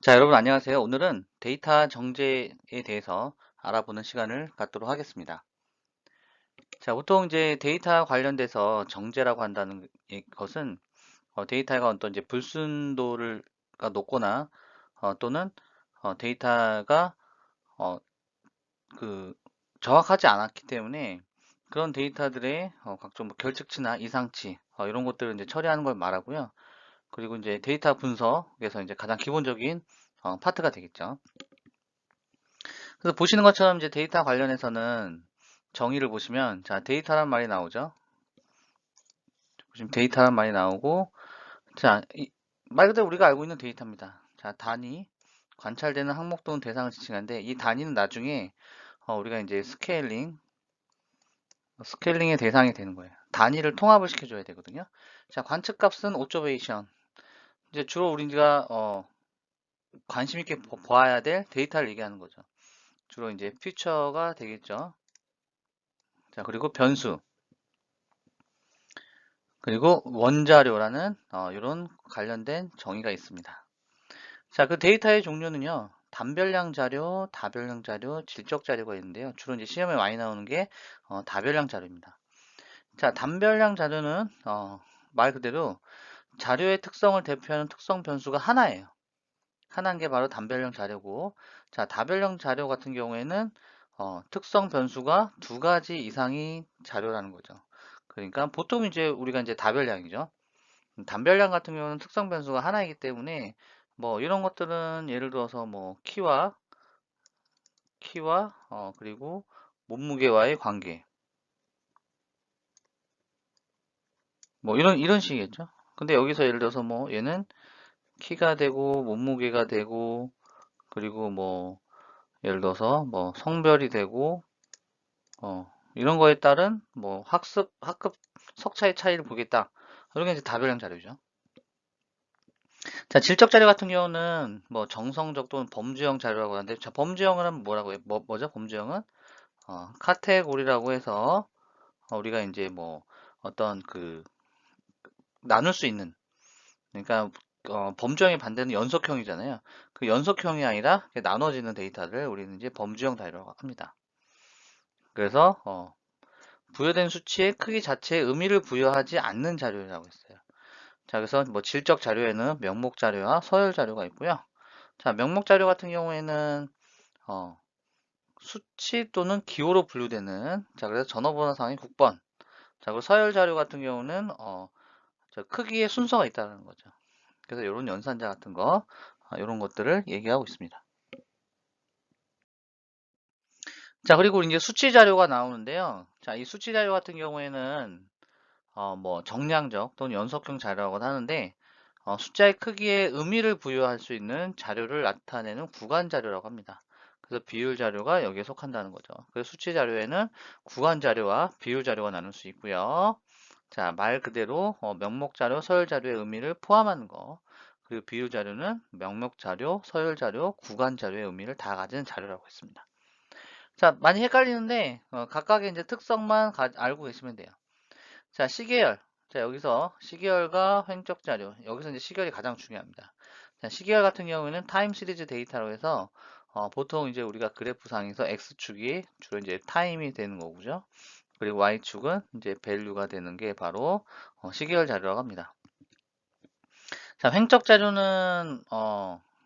자, 여러분 안녕하세요. 오늘은 데이터 정제에 대해서 알아보는 시간을 갖도록 하겠습니다. 자, 보통 이제 데이터 관련돼서 정제라고 한다는 것은 데이터가 어떤 이제 불순도가 높거나 또는 데이터가 어, 그 정확하지 않았기 때문에 그런 데이터들의 각종 뭐 결측치나 이상치 이런 것들을 이제 처리하는 걸 말하고요. 그리고 이제 데이터 분석에서 이제 가장 기본적인 파트가 되겠죠. 그래서 보시는 것처럼 이제 데이터 관련해서는 정의를 보시면 자 데이터란 말이 나오죠. 지금 데이터란 말이 나오고 자 말 그대로 우리가 알고 있는 데이터입니다. 자 단위 관찰되는 항목 또는 대상을 지칭하는데 이 단위는 나중에 우리가 이제 스케일링의 대상이 되는 거예요. 단위를 통합을 시켜줘야 되거든요. 자 관측값은 오브저베이션 이제 주로 우리가 관심 있게 봐야 될 데이터를 얘기하는 거죠. 주로 이제 퓨처가 되겠죠. 자 그리고 변수 그리고 원자료라는 이런 관련된 정의가 있습니다. 자, 그 데이터의 종류는요. 단별량 자료, 다별량 자료, 질적 자료가 있는데요. 주로 이제 시험에 많이 나오는 게 다별량 자료입니다. 자, 단별량 자료는 말 그대로 자료의 특성을 대표하는 특성 변수가 하나예요. 하나인 게 바로 단별량 자료고, 자, 다별량 자료 같은 경우에는 특성 변수가 두 가지 이상이 자료라는 거죠. 그러니까 보통 이제 우리가 이제 다별량이죠. 단별량 같은 경우는 특성 변수가 하나이기 때문에 뭐 이런 것들은 예를 들어서 뭐 키와 그리고 몸무게와의 관계 뭐 이런 식이겠죠. 근데 여기서 예를 들어서 뭐 얘는 키가 되고 몸무게가 되고 그리고 뭐 예를 들어서 뭐 성별이 되고 이런 거에 따른 뭐 학급 석차의 차이를 보겠다. 이런 게 이제 다별량 자료죠. 자, 질적 자료 같은 경우는 뭐 정성적 또는 범주형 자료라고 하는데, 자, 범주형은 뭐라고 해요? 뭐죠? 범주형은 카테고리라고 해서 우리가 이제 뭐 어떤 그 나눌 수 있는 그러니까 범주형의 반대는 연속형이잖아요. 그 연속형이 아니라 나눠지는 데이터를 우리는 이제 범주형 자료라고 합니다. 그래서 부여된 수치의 크기 자체에 의미를 부여하지 않는 자료라고 했어요. 자, 그래서 뭐 질적 자료에는 명목 자료와 서열 자료가 있고요. 자, 명목 자료 같은 경우에는 어, 수치 또는 기호로 분류되는 자 그래서 전화번호상의 국번 자 그리고 서열 자료 같은 경우는 저 크기의 순서가 있다는 거죠. 그래서 이런 연산자 같은 거 이런 것들을 얘기하고 있습니다. 자 그리고 이제 수치 자료가 나오는데요. 자 이 수치 자료 같은 경우에는 뭐 정량적 또는 연속형 자료라고 하는데 숫자의 크기에 의미를 부여할 수 있는 자료를 나타내는 구간 자료라고 합니다. 그래서 비율 자료가 여기에 속한다는 거죠. 그래서 수치 자료에는 구간 자료와 비율 자료가 나눌 수 있고요. 자, 말 그대로 명목 자료, 서열 자료의 의미를 포함하는 거. 그리고 비율 자료는 명목 자료, 서열 자료, 구간 자료의 의미를 다 가진 자료라고 했습니다. 자, 많이 헷갈리는데 각각의 이제 특성만 알고 계시면 돼요. 자, 시계열. 자, 여기서 시계열과 횡적 자료. 여기서 이제 시계열이 가장 중요합니다. 자, 시계열 같은 경우에는 타임 시리즈 데이터로 해서 보통 이제 우리가 그래프상에서 X축이 주로 이제 타임이 되는 거고요. 그리고 Y축은 이제 밸류가 되는 게 바로 시계열 자료라고 합니다. 자, 횡적 자료는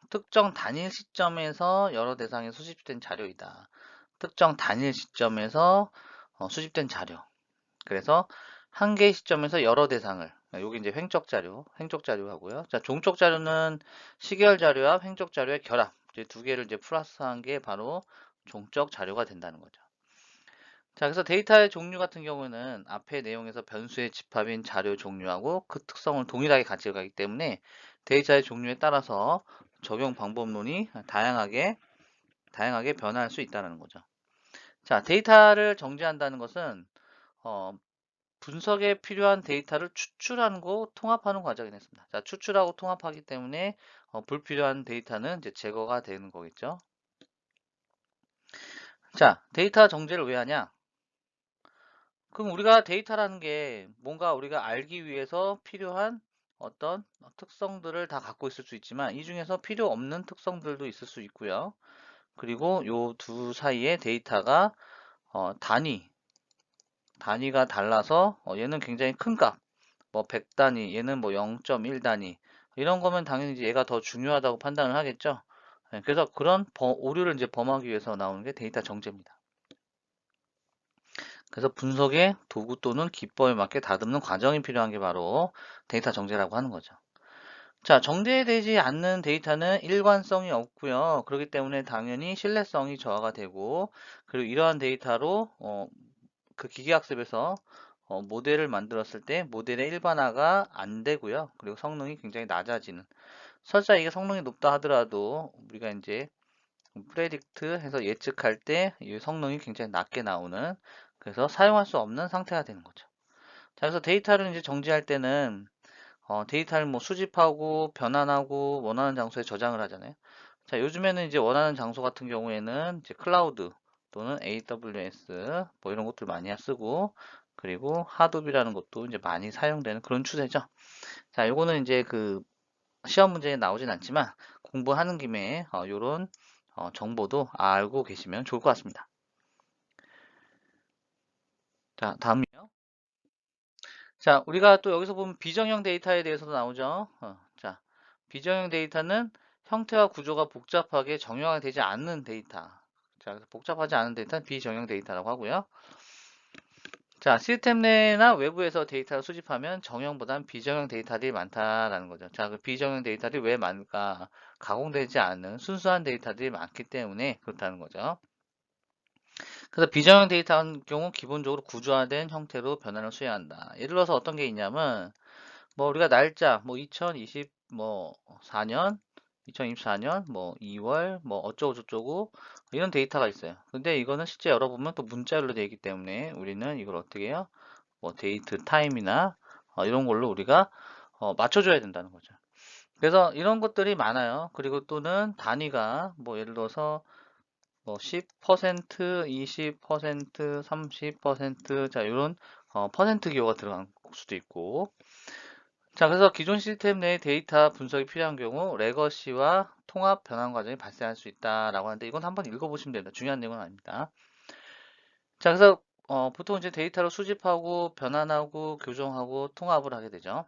특정 단일 시점에서 여러 대상에 수집된 자료이다. 특정 단일 시점에서 수집된 자료. 그래서 한 개의 시점에서 여러 대상을 여기 이제 횡적 자료 하고요. 자, 종적 자료는 시계열 자료와 횡적 자료의 결합. 이제 두 개를 이제 플러스한 게 바로 종적 자료가 된다는 거죠. 자, 그래서 데이터의 종류 같은 경우는 앞의 내용에서 변수의 집합인 자료 종류하고 그 특성을 동일하게 가져가기 때문에 데이터의 종류에 따라서 적용 방법론이 다양하게 변화할 수 있다는 거죠. 자, 데이터를 정제한다는 것은 어, 분석에 필요한 데이터를 추출하고 통합하는 과정이 됐습니다. 자, 추출하고 통합하기 때문에 불필요한 데이터는 이제 제거가 되는 거겠죠. 자, 데이터 정제를 왜 하냐? 그럼 우리가 데이터라는 게 뭔가 우리가 알기 위해서 필요한 어떤 특성들을 다 갖고 있을 수 있지만 이 중에서 필요 없는 특성들도 있을 수 있고요. 그리고 요 두 사이의 데이터가 단위가 달라서 얘는 굉장히 큰 값, 뭐 100단위, 얘는 뭐 0.1단위 이런 거면 당연히 이제 얘가 더 중요하다고 판단을 하겠죠. 네, 그래서 그런 오류를 이제 범하기 위해서 나오는 게 데이터 정제입니다. 그래서 분석의 도구 또는 기법에 맞게 다듬는 과정이 필요한 게 바로 데이터 정제라고 하는 거죠. 자, 정제되지 않는 데이터는 일관성이 없고요. 그렇기 때문에 당연히 신뢰성이 저하가 되고, 그리고 이러한 데이터로 그 기계학습에서 모델을 만들었을 때 모델의 일반화가 안 되고요. 그리고 성능이 굉장히 낮아지는. 설사 이게 성능이 높다 하더라도 우리가 이제 프레딕트 해서 예측할 때 이 성능이 굉장히 낮게 나오는, 그래서 사용할 수 없는 상태가 되는 거죠. 자, 그래서 데이터를 이제 정지할 때는 데이터를 뭐 수집하고 변환하고 원하는 장소에 저장을 하잖아요. 자, 요즘에는 이제 원하는 장소 같은 경우에는 이제 클라우드 또는 AWS 뭐 이런 것들 많이 쓰고, 그리고 하둡이라는 것도 이제 많이 사용되는 그런 추세죠. 자, 요거는 이제 그 시험 문제에 나오진 않지만 공부하는 김에 요런 정보도 알고 계시면 좋을 것 같습니다. 자, 다음이요. 자, 우리가 또 여기서 보면 비정형 데이터에 대해서도 나오죠. 자, 비정형 데이터는 형태와 구조가 복잡하게 정형화되지 않는 데이터. 자, 그래서 복잡하지 않은 데이터는 비정형 데이터라고 하고요. 자, 시스템 내나 외부에서 데이터를 수집하면 정형보다는 비정형 데이터들이 많다라는 거죠. 자, 그 비정형 데이터들이 왜 많을까? 가공되지 않은 순수한 데이터들이 많기 때문에 그렇다는 거죠. 그래서 비정형 데이터 같은 경우 기본적으로 구조화된 형태로 변화를 수행한다. 예를 들어서 어떤 게 있냐면 뭐 우리가 날짜 뭐 2020 뭐 4년 2024년 뭐 2월 뭐 어쩌고 저쩌고 이런 데이터가 있어요. 근데 이거는 실제 열어보면 또 문자열로 되어 있기 때문에 우리는 이걸 어떻게 해요? 뭐 데이트 타임이나 이런 걸로 우리가 맞춰줘야 된다는 거죠. 그래서 이런 것들이 많아요. 그리고 또는 단위가 뭐 예를 들어서 뭐 10%, 20%, 30%, 자 이런 퍼센트 기호가 들어간 수도 있고, 자, 그래서 기존 시스템 내 데이터 분석이 필요한 경우 레거시와 통합 변환 과정이 발생할 수 있다라고 하는데 이건 한번 읽어보시면 됩니다. 중요한 내용은 아닙니다. 자, 그래서 보통 이제 데이터를 수집하고 변환하고 교정하고 통합을 하게 되죠.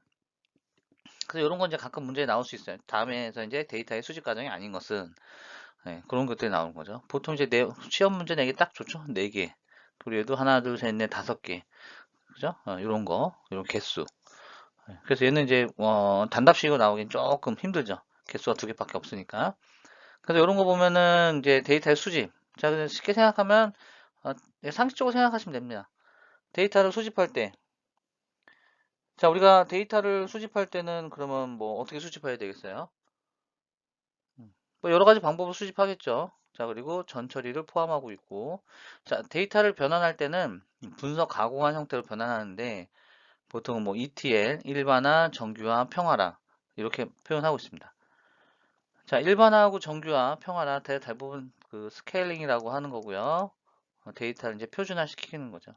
그래서 이런 건 이제 가끔 문제에 나올 수 있어요. 다음에서 이제 데이터의 수집 과정이 아닌 것은 네, 그런 것들이 나오는 거죠. 보통 이제 시험 문제 내기 딱 좋죠. 4개. 그리고 얘도 하나, 둘, 셋, 넷, 5개. 그죠? 이런 거, 이런 개수. 그래서 얘는 이제 단답식으로 나오긴 조금 힘들죠. 개수가 2개밖에 없으니까. 그래서 이런 거 보면은 이제 데이터의 수집. 자, 그래서 쉽게 생각하면 상식적으로 생각하시면 됩니다. 데이터를 수집할 때, 자, 우리가 데이터를 수집할 때는 그러면 뭐 어떻게 수집해야 되겠어요? 뭐 여러 가지 방법을 수집하겠죠. 자, 그리고 전처리를 포함하고 있고, 자, 데이터를 변환할 때는 분석 가공한 형태로 변환하는데 보통 뭐 ETL, 일반화, 정규화, 평화화 이렇게 표현하고 있습니다. 자, 일반화하고 정규화, 평화화 대부분 그 스케일링이라고 하는 거고요. 데이터를 이제 표준화 시키는 거죠.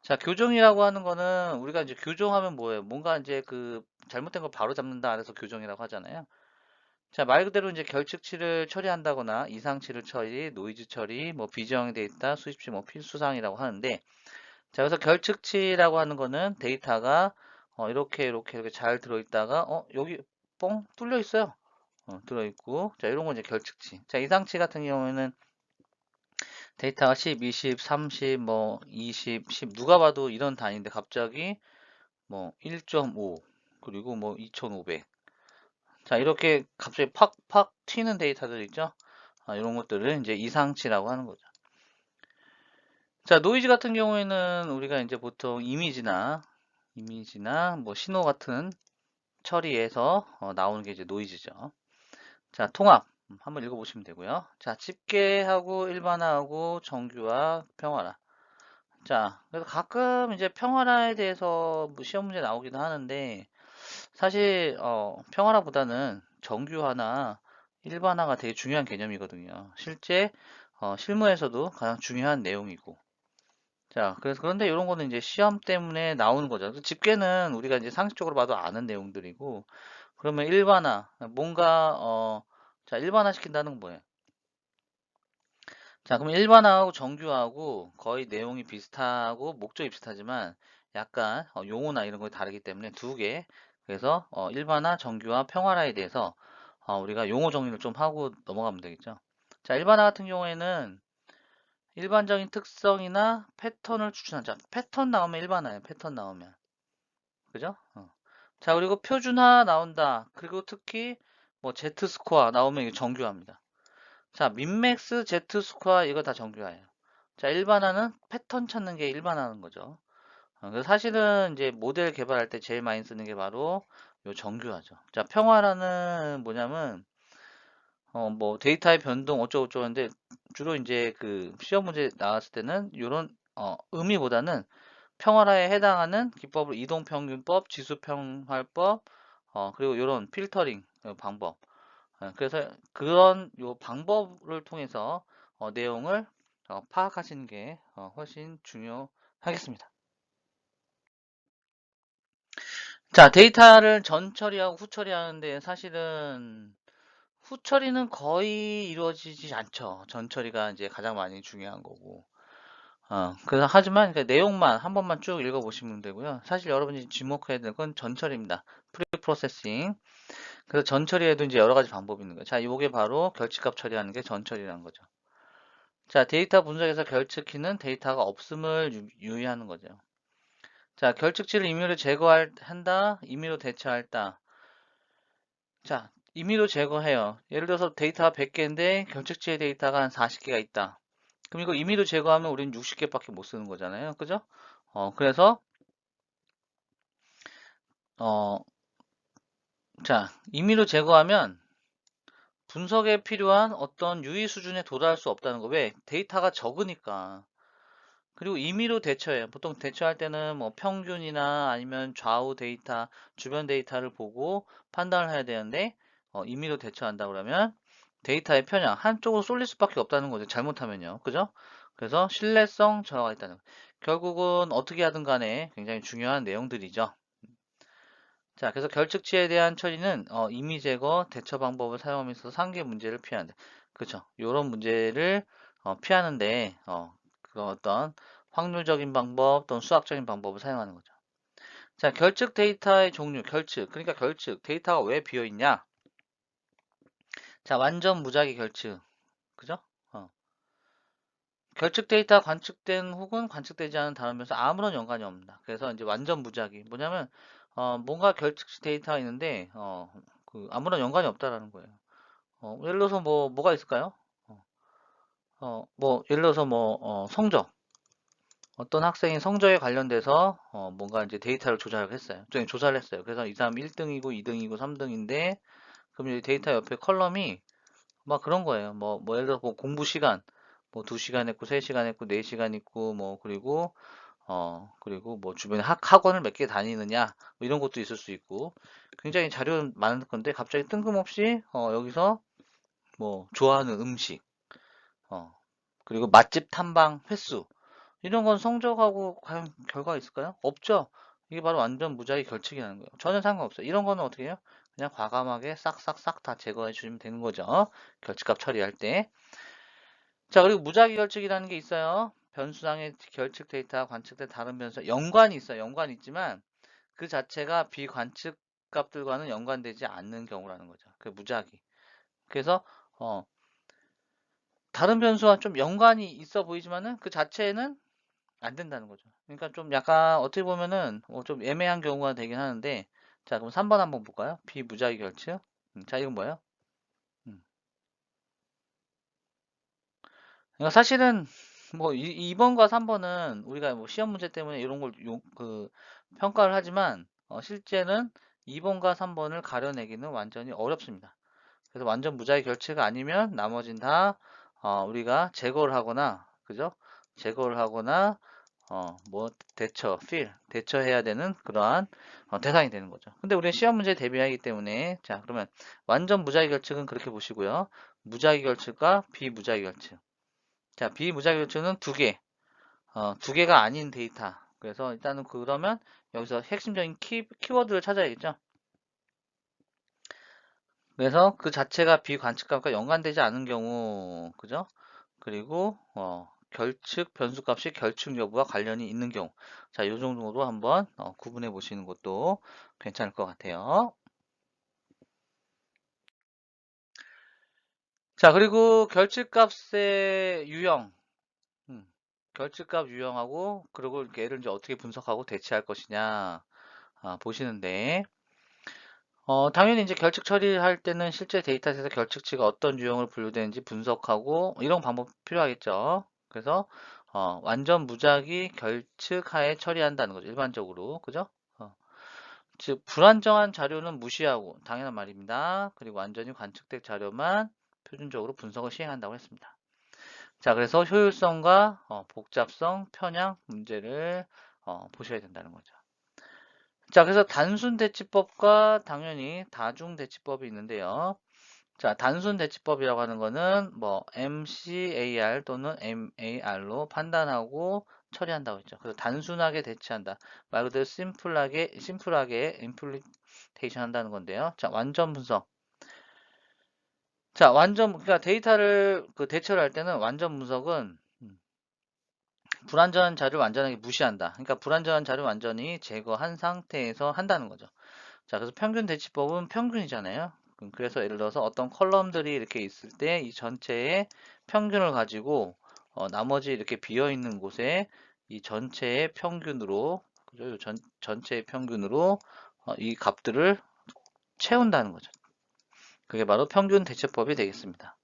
자, 교정이라고 하는 거는 우리가 이제 교정하면 뭐예요? 뭔가 이제 그 잘못된 걸 바로 잡는다 그래서 교정이라고 하잖아요. 자, 말 그대로 이제 결측치를 처리한다거나 이상치를 처리, 노이즈 처리, 뭐 비정 데이터 수집시 뭐 필수사항이라고 하는데, 자, 그래서 결측치라고 하는 거는 데이터가 이렇게 잘 들어있다가 여기 뻥 뚫려 있어요. 들어있고, 자, 이런 건 이제 결측치. 자, 이상치 같은 경우에는 데이터가 10, 20, 30, 뭐 20, 10 누가 봐도 이런 단위인데 갑자기 뭐 1.5 그리고 뭐 2500. 자, 이렇게 갑자기 팍팍 튀는 데이터들 있죠? 이런 것들을 이제 이상치라고 하는 거죠. 자, 노이즈 같은 경우에는 우리가 이제 보통 이미지나 뭐 신호 같은 처리에서 나오는 게 이제 노이즈죠. 자, 통합 한번 읽어보시면 되고요. 자, 집계하고 일반화하고 정규화, 평화화. 자, 그래서 가끔 이제 평화화에 대해서 뭐 시험 문제 나오기도 하는데 사실 평화화보다는 정규화나 일반화가 되게 중요한 개념이거든요. 실제 실무에서도 가장 중요한 내용이고. 자, 그래서 그런데 이런 거는 이제 시험 때문에 나오는 거죠. 그래서 집계는 우리가 이제 상식적으로 봐도 아는 내용들이고, 그러면 일반화, 뭔가, 자, 일반화 시킨다는 건 뭐예요? 자, 그럼 일반화하고 정규화하고 거의 내용이 비슷하고 목적이 비슷하지만 약간 용어나 이런 거 다르기 때문에 두 개. 그래서 일반화, 정규화, 평화화에 대해서 우리가 용어 정리를 좀 하고 넘어가면 되겠죠. 자, 일반화 같은 경우에는 일반적인 특성이나 패턴을 추출하자. 패턴 나오면 일반화예요. 패턴 나오면. 그죠? 자, 그리고 표준화 나온다. 그리고 특히 뭐 Z 스코어 나오면 이거 정규화입니다. 자, 민맥스, Z 스코어 이거 다 정규화예요. 자, 일반화는 패턴 찾는 게 일반화는 거죠. 그래서 사실은 이제 모델 개발할 때 제일 많이 쓰는 게 바로 요 정규화죠. 자, 평화라는 뭐냐면 뭐 데이터의 변동 어쩌고저쩌고 하는데 주로 이제 그 시험 문제 나왔을 때는 이런 의미보다는 평화라에 해당하는 기법을 이동평균법, 지수평활법, 그리고 이런 필터링 방법. 그래서 그런 요 방법을 통해서 내용을 파악하시는 게 훨씬 중요하겠습니다. 자, 데이터를 전 처리하고 후 처리하는데 사실은 후 처리는 거의 이루어지지 않죠. 전 처리가 이제 가장 많이 중요한 거고. 그래서 하지만 그 내용만 한 번만 쭉 읽어보시면 되고요. 사실 여러분이 주목해야 될 건 전 처리입니다. 프리 프로세싱. 그래서 전 처리에도 이제 여러 가지 방법이 있는 거예요. 자, 이게 바로 결집값 처리하는 게 전 처리라는 거죠. 자, 데이터 분석에서 결측키는 데이터가 없음을 유의하는 거죠. 자, 결측치를 임의로 제거한다, 임의로 대처한다. 자, 임의로 제거해요. 예를 들어서 데이터가 100개인데 결측치의 데이터가 한 40개가 있다. 그럼 이거 임의로 제거하면 우리는 60개밖에 못 쓰는 거잖아요. 그죠? 그래서 어, 자, 임의로 제거하면 분석에 필요한 어떤 유의 수준에 도달할 수 없다는 거. 왜? 데이터가 적으니까. 그리고 임의로 대처해요. 보통 대처할 때는 뭐 평균이나 아니면 좌우 데이터, 주변 데이터를 보고 판단을 해야 되는데 임의로 대처한다 그러면 데이터의 편향 한쪽으로 쏠릴 수밖에 없다는 거죠. 잘못하면요. 그죠? 그래서 신뢰성 저하가 있다는 거. 결국은 어떻게 하든 간에 굉장히 중요한 내용들이죠. 자, 그래서 결측치에 대한 처리는 임의 제거, 대처 방법을 사용하면서 상계 문제를 피한다. 그렇죠. 이런 문제를 피하는데 그 어떤 확률적인 방법 또는 수학적인 방법을 사용하는 거죠. 자, 결측 데이터의 종류, 결측. 그러니까 결측 데이터가 왜 비어 있냐? 자, 완전 무작위 결측. 그죠? 어. 결측 데이터 관측된 혹은 관측되지 않은 단어면서 아무런 연관이 없다. 그래서 이제 완전 무작위. 뭐냐면 뭔가 결측 데이터가 있는데 그 아무런 연관이 없다라는 거예요. 예를 들어서 뭐가 있을까요? 뭐 예를 들어서 성적. 어떤 학생이 성적에 관련돼서 뭔가 이제 데이터를 조작을 했어요. 조사를 했어요. 그래서 이 사람 1등이고 2등이고 3등인데 그럼 이 데이터 옆에 컬럼이 막 그런 거예요. 뭐 예를 들어 뭐 공부 시간 뭐 2시간 했고 3시간 했고 4시간 있고 뭐 그리고 뭐 주변에 학원을 몇 개 다니느냐 뭐 이런 것도 있을 수 있고 굉장히 자료 많을 건데 갑자기 뜬금없이 여기서 뭐 좋아하는 음식 어 그리고 맛집 탐방 횟수 이런 건 성적하고 과연 결과가 있을까요? 없죠. 이게 바로 완전 무작위 결측이라는 거예요. 전혀 상관없어요. 이런 거는 어떻게 해요? 그냥 과감하게 싹싹싹 다 제거해 주시면 되는 거죠. 결측값 처리할 때. 자, 그리고 무작위 결측이라는 게 있어요. 변수상의 결측 데이터와 관측된 다른 변수 연관이 있어요. 연관이 있지만 그 자체가 비관측 값들과는 연관되지 않는 경우라는 거죠. 그 무작위. 그래서 어, 다른 변수와 좀 연관이 있어 보이지만은 그 자체는 안 된다는 거죠. 그러니까 좀 약간 어떻게 보면은 좀 애매한 경우가 되긴 하는데 자, 그럼 3번 한번 볼까요? 비무작위 결측. 자, 이건 뭐예요? 음. 그러니까 사실은 뭐 2번과 3번은 우리가 뭐 시험 문제 때문에 이런 걸 평가를 하지만 실제는 2번과 3번을 가려내기는 완전히 어렵습니다. 그래서 완전 무작위 결체가 아니면 나머진 다 우리가 제거를 하거나 그죠? 제거를 하거나 뭐 대처해야 되는 그러한 대상이 되는 거죠. 근데 우리는 시험 문제에 대비하기 때문에 자, 그러면 완전 무작위 결측은 그렇게 보시고요. 무작위 결측과 비무작위 결측. 자, 비무작위 결측은 두 개. 두 개가 아닌 데이터. 그래서 일단은 그러면 여기서 핵심적인 키워드를 찾아야겠죠. 그래서 그 자체가 비관측값과 연관되지 않은 경우, 그죠? 그리고 결측 변수값이 결측 여부와 관련이 있는 경우. 자, 이 정도로 한번 구분해 보시는 것도 괜찮을 것 같아요. 자, 그리고 결측값의 유형. 음, 결측값 유형하고 그리고 이렇게 얘를 이제 어떻게 분석하고 대체할 것이냐 보시는데 당연히 이제 결측 처리할 때는 실제 데이터에서 결측치가 어떤 유형을 분류되는지 분석하고 이런 방법 필요하겠죠. 그래서 완전 무작위 결측하에 처리한다는 거죠. 일반적으로. 그죠? 즉 불안정한 자료는 무시하고 당연한 말입니다. 그리고 완전히 관측된 자료만 표준적으로 분석을 시행한다고 했습니다. 자, 그래서 효율성과 복잡성, 편향 문제를 보셔야 된다는 거죠. 자, 그래서 단순 대치법과 당연히 다중 대치법이 있는데요. 자, 단순 대치법이라고 하는 거는 뭐 MCAR 또는 MAR로 판단하고 처리한다고 했죠. 그래서 단순하게 대치한다. 말 그대로 심플하게 임플리테이션 한다는 건데요. 자, 완전 분석. 자, 그러니까 데이터를 그 대처를 할 때는 완전 분석은 불완전한 자료를 완전하게 무시한다. 그러니까 불완전한 자료를 완전히 제거한 상태에서 한다는 거죠. 자, 그래서 평균 대치법은 평균이잖아요. 그래서 예를 들어서 어떤 컬럼들이 이렇게 있을 때 이 전체의 평균을 가지고 나머지 이렇게 비어 있는 곳에 이 전체의 평균으로 그죠? 전체의 평균으로 이 값들을 채운다는 거죠. 그게 바로 평균 대체법이 되겠습니다.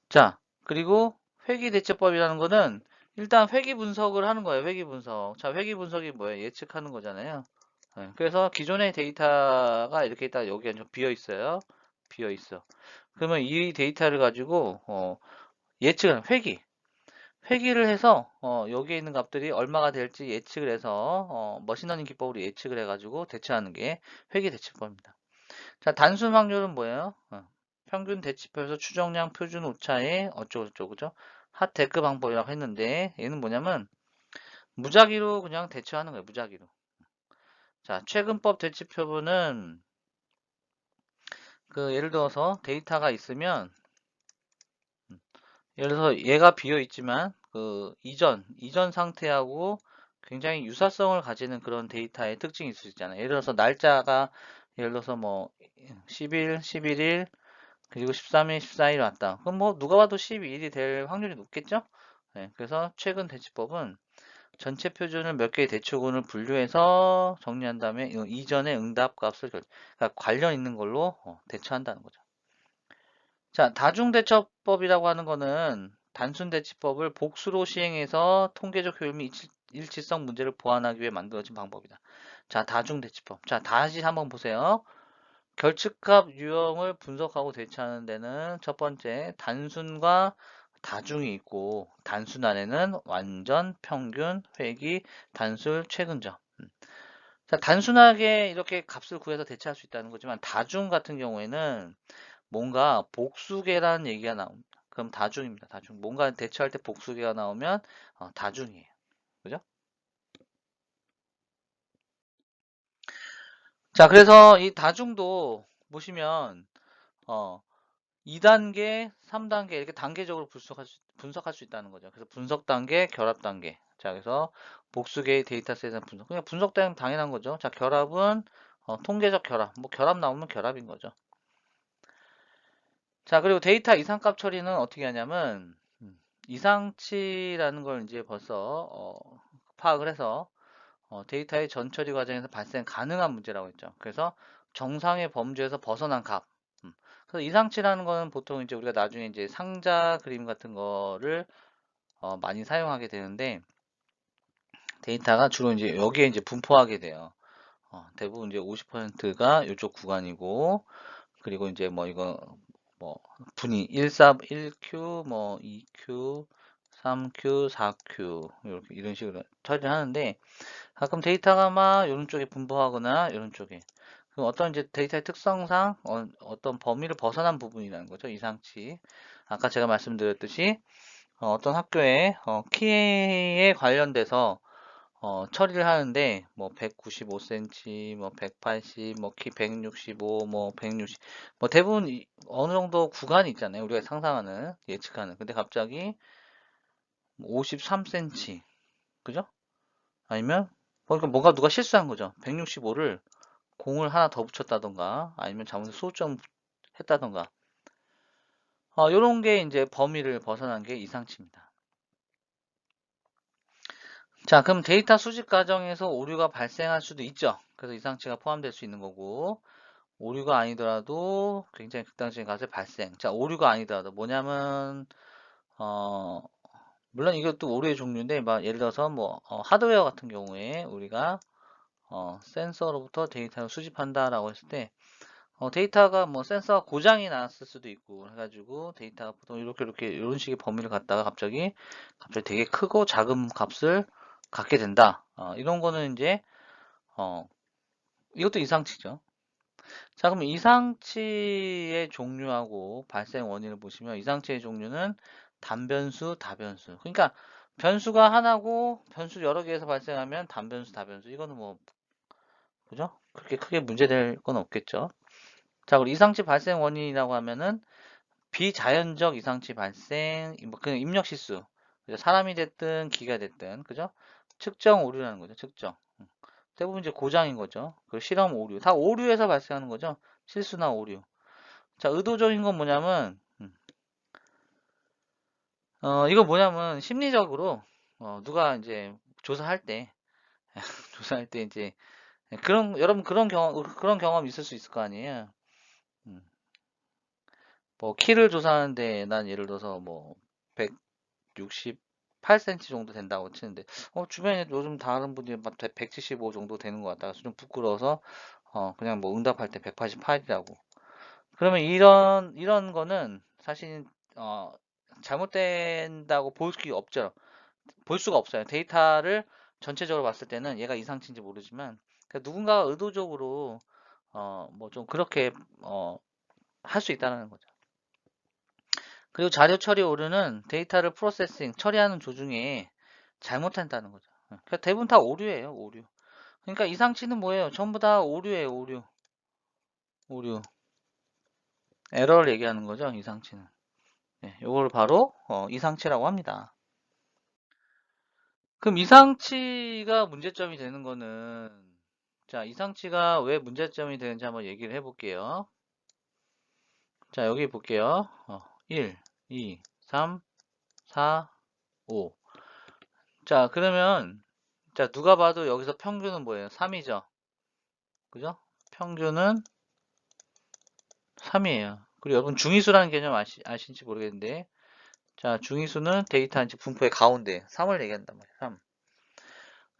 자, 그리고 회귀 대체법이라는 거는 일단 회귀 분석을 하는 거예요. 회귀 분석. 자, 회귀 분석이 뭐예요? 예측하는 거잖아요. 네, 그래서 기존의 데이터가 이렇게 있다 여기가 좀 비어 있어요. 비어 있어. 그러면 이 데이터를 가지고 예측을 회귀를 해서 여기에 있는 값들이 얼마가 될지 예측을 해서 머신러닝 기법으로 예측을 해가지고 대처하는 게 회귀 대치법입니다. 자, 단순 확률은 뭐예요? 평균 대치표에서 추정량 표준 오차의 어쩌고저쩌고 그죠? 핫 데크 방법이라고 했는데 얘는 뭐냐면 무작위로 그냥 대처하는 거예요. 무작위로. 자, 최근법 대치표는 그 예를 들어서 데이터가 있으면 예를 들어서 얘가 비어 있지만 그 이전 상태하고 굉장히 유사성을 가지는 그런 데이터의 특징이 있을 수 있잖아요. 예를 들어서 날짜가 예를 들어서 뭐 10일, 11일 그리고 13일, 14일 왔다. 그럼 뭐 누가 봐도 12일이 될 확률이 높겠죠? 네, 그래서 최근 대치법은 전체 표준을 몇 개의 대치군을 분류해서 정리한 다음에 이전의 응답 값을 그러니까 관련 있는 걸로 대처한다는 거죠. 자, 다중대처법이라고 하는 거는 단순 대치법을 복수로 시행해서 통계적 효율 및 일치성 문제를 보완하기 위해 만들어진 방법이다. 자, 다중대치법. 자, 다시 한번 보세요. 결측값 유형을 분석하고 대처하는 데는 첫 번째, 단순과 다중이 있고, 단순 안에는 완전, 평균, 회귀, 단술, 최근점. 자, 단순하게 이렇게 값을 구해서 대체할 수 있다는 거지만, 다중 같은 경우에는 뭔가 복수계라는 얘기가 나옵니다. 그럼 다중입니다. 다중. 뭔가 대처할 때 복수계가 나오면 다중이에요. 그죠? 자, 그래서 이 다중도 보시면 어, 2단계, 3단계 이렇게 단계적으로 분석할 수 있다는 거죠. 그래서 분석 단계, 결합 단계. 자, 그래서 복수계의 데이터셋에 대한 분석. 그냥 분석 단계는 당연한 거죠. 자, 결합은 통계적 결합. 뭐 결합 나오면 결합인 거죠. 자, 그리고 데이터 이상값 처리는 어떻게 하냐면 이상치라는 걸 이제 벌써 파악을 해서 데이터의 전처리 과정에서 발생 가능한 문제라고 했죠. 그래서 정상의 범주에서 벗어난 값. 그래서 이상치라는 거는 보통 이제 우리가 나중에 이제 상자 그림 같은 거를 많이 사용하게 되는데 데이터가 주로 이제 여기에 이제 분포하게 돼요. 대부분 이제 50%가 이쪽 구간이고 그리고 이제 뭐 이거 뭐 분위 1q 뭐 2q 3q 4q 이렇게 이런 식으로 처리를 하는데 가끔 데이터가 막 이런 쪽에 분포하거나 이런 쪽에 그럼 어떤 이제 데이터의 특성상 어떤 범위를 벗어난 부분이라는 거죠. 이상치. 아까 제가 말씀드렸듯이 떤 학교에 키에 관련돼서 처리를 하는데 뭐 195cm, 뭐 180, 뭐 키 165, 뭐 160, 뭐 대부분 어느 정도 구간이 있잖아요. 우리가 상상하는 예측하는. 근데 갑자기 53cm, 그죠? 아니면 그러니까 뭔가 누가 실수한 거죠. 165를 공을 하나 더 붙였다던가 아니면 잘못해서 소수점 했다던가 요런 게 이제 범위를 벗어난 게 이상치입니다. 자, 그럼 데이터 수집 과정에서 오류가 발생할 수도 있죠. 그래서 이상치가 포함될 수 있는 거고, 오류가 아니더라도 굉장히 극단적인 값의 발생. 자, 오류가 아니더라도 뭐냐면, 어, 물론 이것도 오류의 종류인데, 막 예를 들어서 뭐, 하드웨어 같은 경우에 우리가, 센서로부터 데이터를 수집한다라고 했을 때, 데이터가 뭐 센서가 고장이 났을 수도 있고 해가지고 데이터가 보통 이렇게 이런 식의 범위를 갖다가 갑자기 되게 크고 작은 값을 갖게 된다. 이런 거는 이제 어, 이것도 이상치죠. 자, 그럼 이상치의 종류하고 발생 원인을 보시면 이상치의 종류는 단변수, 다변수. 그러니까 변수가 하나고 변수 여러 개에서 발생하면 단변수, 다변수. 이거는 뭐 그죠? 그렇게 크게 문제될 건 없겠죠. 자, 그리고 이상치 발생 원인이라고 하면은 비자연적 이상치 발생, 뭐 그냥 입력 실수. 그죠? 사람이 됐든 기가 됐든, 그죠? 측정 오류라는 거죠. 측정. 대부분 이제 고장인 거죠. 그 실험 오류. 다 오류에서 발생하는 거죠. 실수나 오류. 자, 의도적인 건 뭐냐면, 이거 뭐냐면, 심리적으로, 누가 이제 조사할 때, 조사할 때 이제, 여러분 그런 경험 있을 수 있을 거 아니에요. 음, 뭐, 키를 조사하는데, 난 예를 들어서 뭐, 68cm 정도 된다고 치는데 주변에 요즘 다른 분들이 막 175 정도 되는 것 같다가 좀 부끄러워서 그냥 뭐 응답할 때 188이라고 그러면 이런 거는 사실 어, 잘못된다고 볼 수 없죠. 볼 수가 없어요. 데이터를 전체적으로 봤을 때는 얘가 이상치인지 모르지만 그러니까 누군가가 의도적으로 뭐 좀 그렇게 할 수 있다는 거죠. 그리고 자료 처리 오류는 데이터를 프로세싱, 처리하는 도중에 잘못한다는 거죠. 그러니까 대부분 다 오류예요, 오류. 그러니까 이상치는 뭐예요? 전부 다 오류예요, 오류. 오류. 에러를 얘기하는 거죠, 이상치는. 네, 요걸 바로 이상치라고 합니다. 그럼 이상치가 문제점이 되는 거는 자, 이상치가 왜 문제점이 되는지 한번 얘기를 해볼게요. 자, 여기 볼게요. 1, 2, 3, 4, 5. 자, 그러면 자, 누가 봐도 여기서 평균은 뭐예요? 3이죠. 그죠? 평균은 3이에요. 그리고 여러분 중위수라는 개념 아실지 모르겠는데 자, 중위수는 데이터 이제 분포의 가운데 3을 얘기한단 말이에요. 3.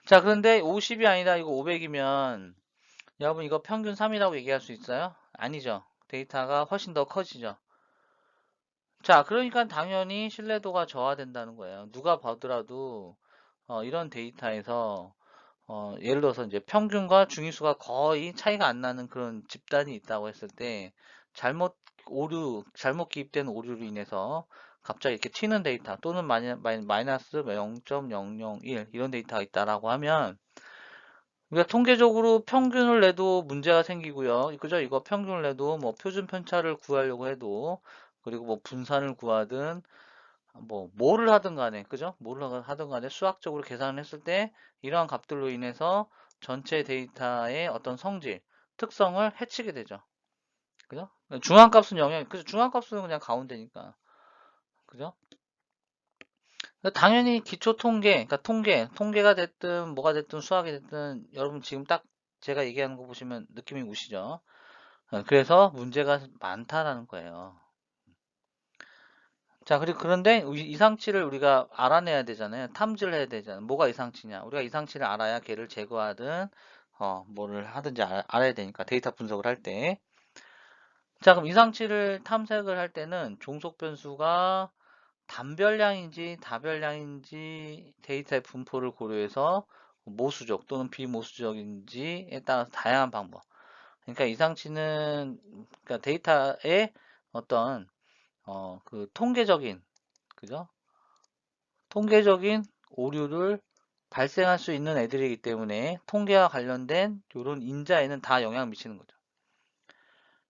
자, 그런데 50이 아니다. 이거 500이면 여러분 이거 평균 3이라고 얘기할 수 있어요? 아니죠. 데이터가 훨씬 더 커지죠. 자, 그러니까 당연히 신뢰도가 저하된다는 거예요. 누가 보더라도 이런 데이터에서 예를 들어서 이제 평균과 중위수가 거의 차이가 안 나는 그런 집단이 있다고 했을 때 잘못 기입된 오류로 인해서 갑자기 이렇게 튀는 데이터 또는 마이너스 0.001 이런 데이터가 있다라고 하면 우리가 통계적으로 평균을 내도 문제가 생기고요. 그죠? 이거 평균을 내도 뭐 표준 편차를 구하려고 해도 그리고 뭐 분산을 구하든 뭐 뭐를 하든 간에 그죠? 뭐를 하든 간에 수학적으로 계산을 했을 때 이러한 값들로 인해서 전체 데이터의 어떤 성질, 특성을 해치게 되죠. 그죠? 중앙값은 그죠? 중앙값은 그냥 가운데니까. 그죠? 당연히 기초 통계, 그러니까 통계가 됐든 뭐가 됐든 수학이 됐든 여러분 지금 딱 제가 얘기하는 거 보시면 느낌이 오시죠? 그래서 문제가 많다라는 거예요. 자, 그리고 그런데 이상치를 우리가 알아내야 되잖아요. 탐지를 해야 되잖아요. 뭐가 이상치냐? 우리가 이상치를 알아야 걔를 제거하든, 뭐를 하든지 알아야 되니까 데이터 분석을 할 때. 자, 그럼 이상치를 탐색을 할 때는 종속 변수가 단별량인지 다별량인지 데이터의 분포를 고려해서 모수적 또는 비모수적인지에 따라서 다양한 방법. 그러니까 이상치는 그러니까 데이터의 어떤 그 통계적인 그죠? 통계적인 오류를 발생할 수 있는 애들이기 때문에 통계와 관련된 이런 인자에는 다 영향을 미치는 거죠.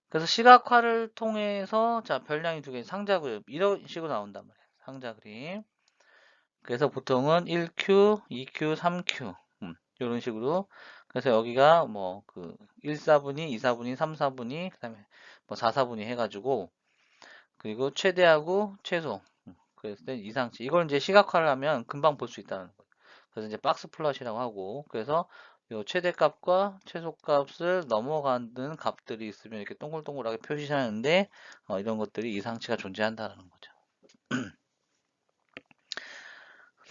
그래서 시각화를 통해서 자 별량이 두 개 상자 그림 이런 식으로 나온단 말이에요. 상자 그림. 그래서 보통은 1Q, 2Q, 3Q 이런 식으로 그래서 여기가 뭐 그 1사분위, 2사분위, 3사분위 그다음에 뭐 4사분위 해가지고 그리고 최대하고 최소 그랬을 때 이상치 이걸 이제 시각화를 하면 금방 볼 수 있다는 거예요. 그래서 이제 박스 플롯이라고 하고 그래서 요 최대값과 최소값을 넘어가는 값들이 있으면 이렇게 동글동글하게 표시하는데 이런 것들이 이상치가 존재한다는 거죠.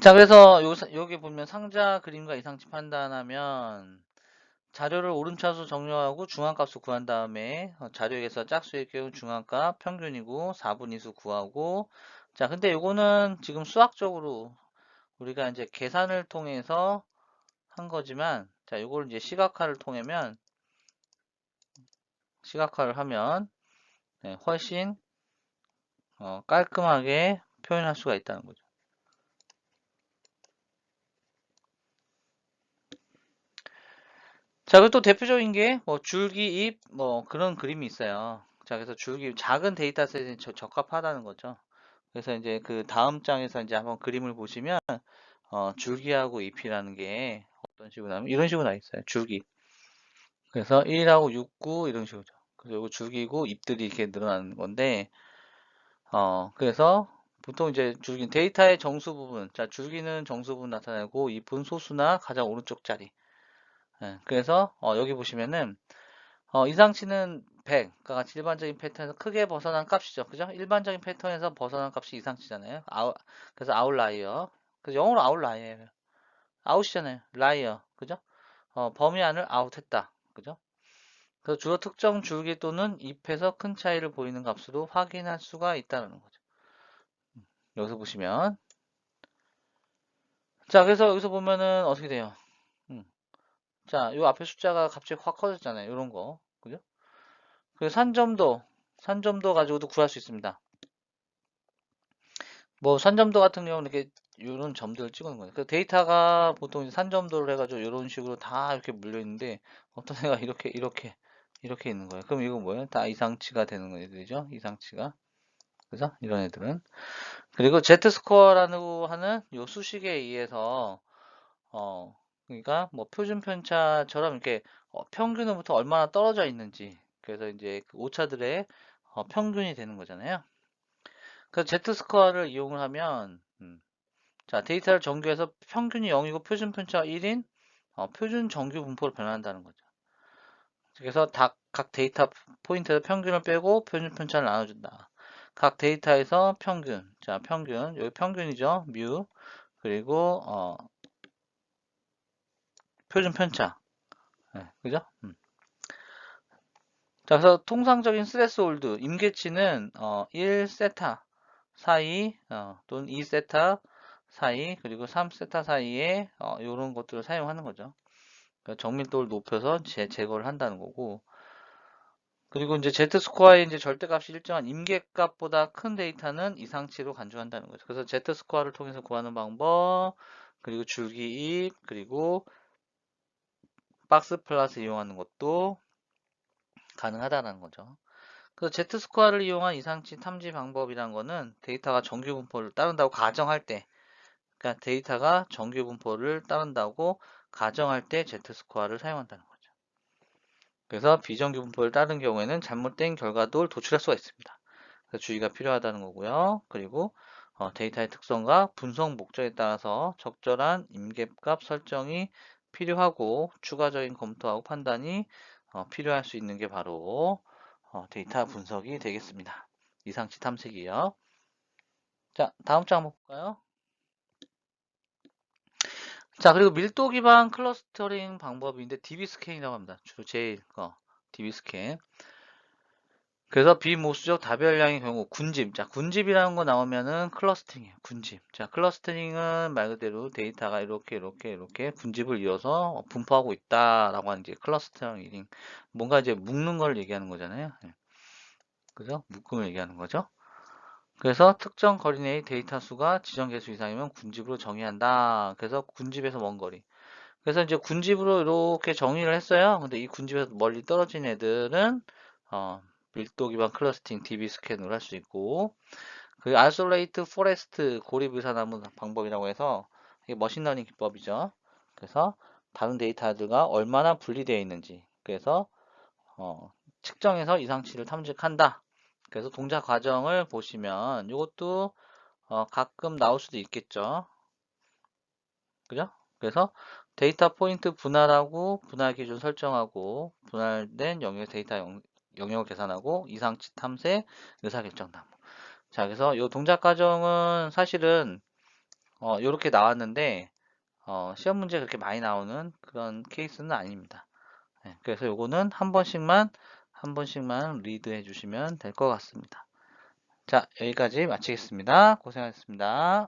자, 그래서 여기 보면 상자 그림과 이상치 판단하면 자료를 오름차수 정렬하고 중앙값을 구한 다음에 자료에서 짝수의 경우 중앙값 평균이고 4분위수 구하고 자, 근데 요거는 지금 수학적으로 우리가 이제 계산을 통해서 한 거지만 자, 요걸 이제 시각화를 하면 네, 훨씬 깔끔하게 표현할 수가 있다는 거죠. 자, 그리고 또 대표적인 게 뭐 줄기, 잎, 뭐 그런 그림이 있어요. 자, 그래서 줄기 작은 데이터셋에 적합하다는 거죠. 그래서 이제 그 다음 장에서 이제 한번 그림을 보시면 줄기하고 잎이라는 게 어떤 식으로 나면 이런 식으로 나 있어요. 줄기. 그래서 1하고 6, 9 이런 식으로. 그래서 이거 줄기고 잎들이 이렇게 늘어나는 건데 그래서 보통 이제 줄기 데이터의 정수 부분. 자, 줄기는 정수 부분 나타내고 잎은 소수나 가장 오른쪽 자리. 예, 그래서 여기 보시면은 이상치는 100, 과 같이 일반적인 패턴에서 크게 벗어난 값이죠. 그죠? 일반적인 패턴에서 벗어난 값이 이상치잖아요. 그래서 아웃라이어. 그래서 영어로 아웃라이어예요. 아웃이잖아요. 라이어. 그죠? 범위 안을 아웃했다. 그죠? 그래서 주로 특정 줄기 또는 잎에서 큰 차이를 보이는 값으로 확인할 수가 있다는 거죠. 여기서 보시면. 자, 그래서 여기서 보면은 어떻게 돼요? 음. 자, 요 앞에 숫자가 갑자기 확 커졌잖아요. 요런 거. 그죠? 그리고 산점도 가지고도 구할 수 있습니다. 뭐 산점도 같은 경우는 이렇게 이런 점들을 찍는 거예요. 그 데이터가 보통 산점도를 해가지고 이런 식으로 다 이렇게 물려 있는데 어떤 애가 이렇게 있는 거예요. 그럼 이거 뭐예요? 다 이상치가 되는 애들이죠. 이상치가. 그래서 이런 애들은 그리고 Z 스코어라고 하는 요 수식에 의해서 그러니까 뭐 표준 편차처럼 이렇게 평균으로부터 얼마나 떨어져 있는지 그래서 이제 그 오차들의 평균이 되는 거잖아요. 그래서 Z 스코어를 이용을 하면 자, 데이터를 정규해서 평균이 0이고 표준 편차가 1인 표준 정규 분포로 변환한다는 거죠. 그래서 각 데이터 포인트에서 평균을 빼고 표준 편차를 나눠준다. 각 데이터에서 평균, 자 평균, 여기 평균이죠, 뮤, 그리고 표준 편차, 네, 그죠? 자, 그래서 통상적인 스레스홀드, 임계치는 1세타 사이, 또는 2세타 사이, 그리고 3세타 사이에 이런 것들을 사용하는 거죠. 그러니까 정밀도를 높여서 제거를 한다는 거고. 그리고 이제 Z 스코어의 이제 절대값이 일정한 임계값보다 큰 데이터는 이상치로 간주한다는 거죠. 그래서 Z 스코어를 통해서 구하는 방법, 그리고 줄기입, 그리고 박스 플러스 이용하는 것도 가능하다는 거죠. 그래서 Z 스코어를 이용한 이상치 탐지 방법이란 거는 데이터가 정규 분포를 따른다고 가정할 때, 그러니까 데이터가 정규 분포를 따른다고 가정할 때 Z 스코어를 사용한다는 거죠. 그래서 비정규 분포를 따른 경우에는 잘못된 결과도 도출할 수가 있습니다. 그래서 주의가 필요하다는 거고요. 그리고 데이터의 특성과 분석 목적에 따라서 적절한 임계값 설정이 필요하고 추가적인 검토하고 판단이 필요할 수 있는 게 바로 데이터 분석이 되겠습니다. 이상치 탐색이요. 자, 다음 장 한번 볼까요? 자, 그리고 밀도 기반 클러스터링 방법인데 DB 스캔이라고 합니다. 주로 제일 DB 스캔. 그래서 비모수적 다별량의 경우 군집. 자, 군집이라는 거 나오면은 클러스팅이에요. 군집. 자, 클러스터링은 말 그대로 데이터가 이렇게 군집을 이어서 분포하고 있다라고 하는 이제 클러스터링. 뭔가 이제 묶는 걸 얘기하는 거잖아요. 예. 그죠? 묶음을 얘기하는 거죠. 그래서 특정 거리 내의 데이터 수가 지정 개수 이상이면 군집으로 정의한다. 그래서 군집에서 먼 거리. 그래서 이제 군집으로 이렇게 정의를 했어요. 근데 이 군집에서 멀리 떨어진 애들은 밀도 기반 클러스팅 DB 스캔으로 할 수 있고, 그 아이솔레이트 포레스트 고립 의사나무 방법이라고 해서 이게 머신러닝 기법이죠. 그래서 다른 데이터들과 얼마나 분리되어 있는지 그래서 측정해서 이상치를 탐색한다. 그래서 동작 과정을 보시면 이것도 가끔 나올 수도 있겠죠. 그죠? 그래서 데이터 포인트 분할하고 분할 기준 설정하고 분할된 영역 데이터 영역을 계산하고 이상치 탐색 의사결정 나무. 자, 그래서 이 동작 과정은 사실은 이렇게 나왔는데 시험 문제 그렇게 많이 나오는 그런 케이스는 아닙니다. 네, 그래서 요거는 한 번씩만 리드해 주시면 될 것 같습니다. 자, 여기까지 마치겠습니다. 고생하셨습니다.